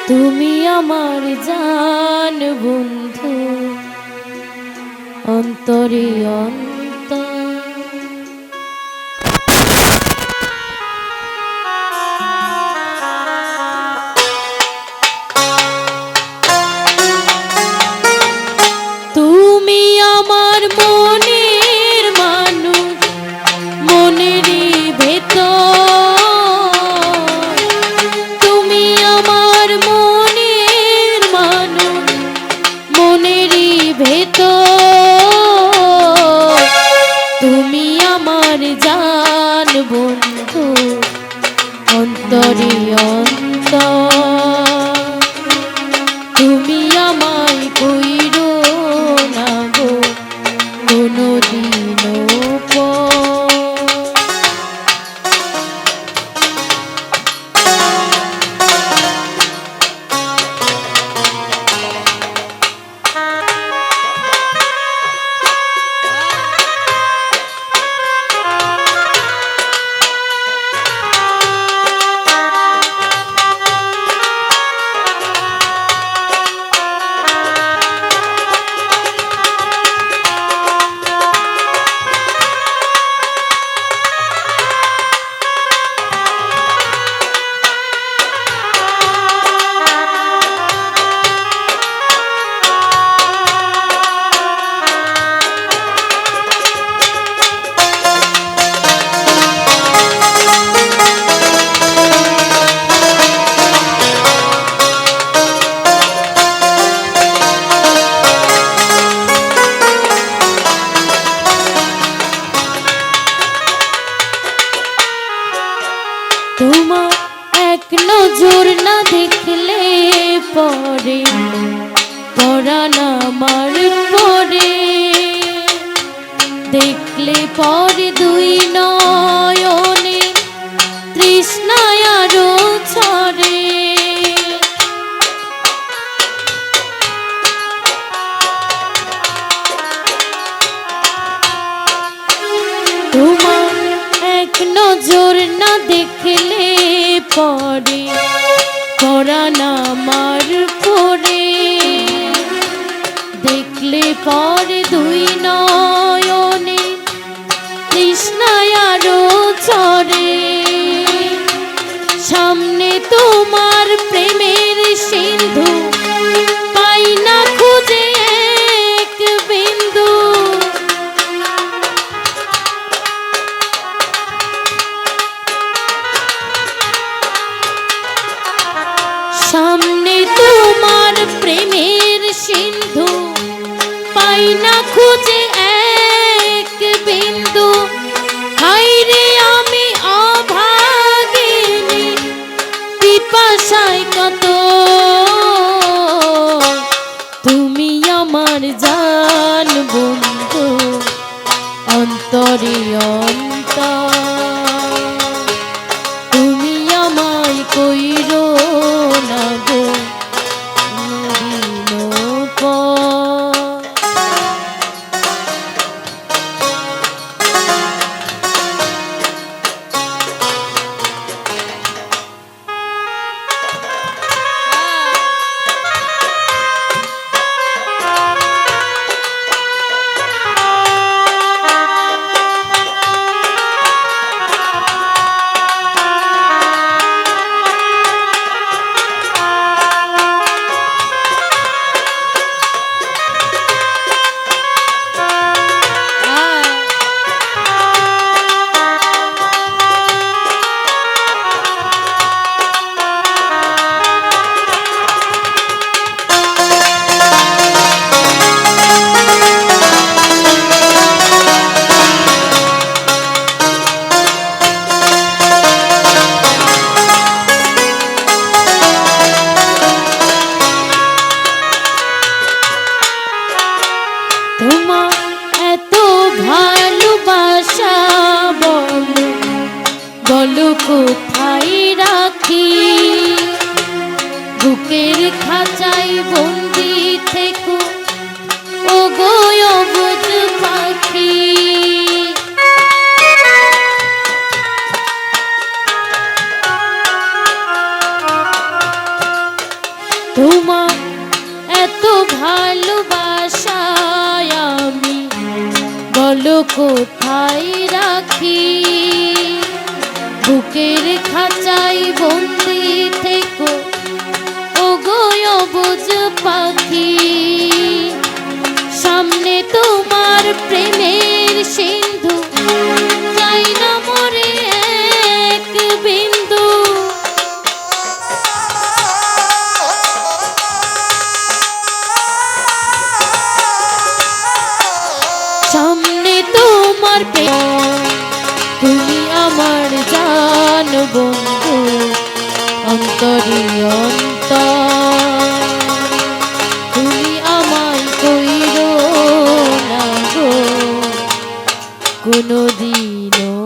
তুমি আমার জান বন্ধু, অন্তরে অন্তর। তুমি আমার মনের মানুষ, মনেরই ভেতর। তুমি আমার মনের মানুষ, মনেরই ভেতর। তুমি আমার জান বন্ধু, অন্তরে অন্তর। তুমি আমায় কইরো না গো কোনদিনও পর। তোমার এক নজর না দেখলে পরে পরাণ আমার পরে। দেখলে পরে দুই নয়নে তৃষ্ণায় আরো ছড়ে। তোমার এক নজর না দেখলে পরে পরাণ আমার পরে। দেখলে পরে দুই নয়নে তৃষ্ণায় আরো ছড়ে। সামনে তোমার প্রেমের সিন্ধু, পাই না খুঁজে এক বিন্দু। সামনে তোমার প্রেমের সিন্ধু, পাই না খুঁজে এক বিন্দু। হায়রে আমি অভাগিনী, পিপাসায় কত। তুমি আমার জান বন্ধু, অন্তরে অন্তর। তুমি আমায় কইরো না গো কোনদিনও পর। তোমার এত ভালোবাসা বলো, বলো কোথায় রাখি। বুকের খাঁচায় বন্দি থেকো ও গো অবুঝ পাখি। কোথায় রাখি? বুকের খাঁচায় বন্দি থেকো ওগো অবুঝ পাখি, সামনে তোমার প্রেমের সিন্ধু, চাই না মরে এক বিন্দু। সামনে তোমার প্রেম, তুমি আমার জান বন্ধু, অন্তরে অন্তর তুমি আমায় কইরো না গো কোনদিনও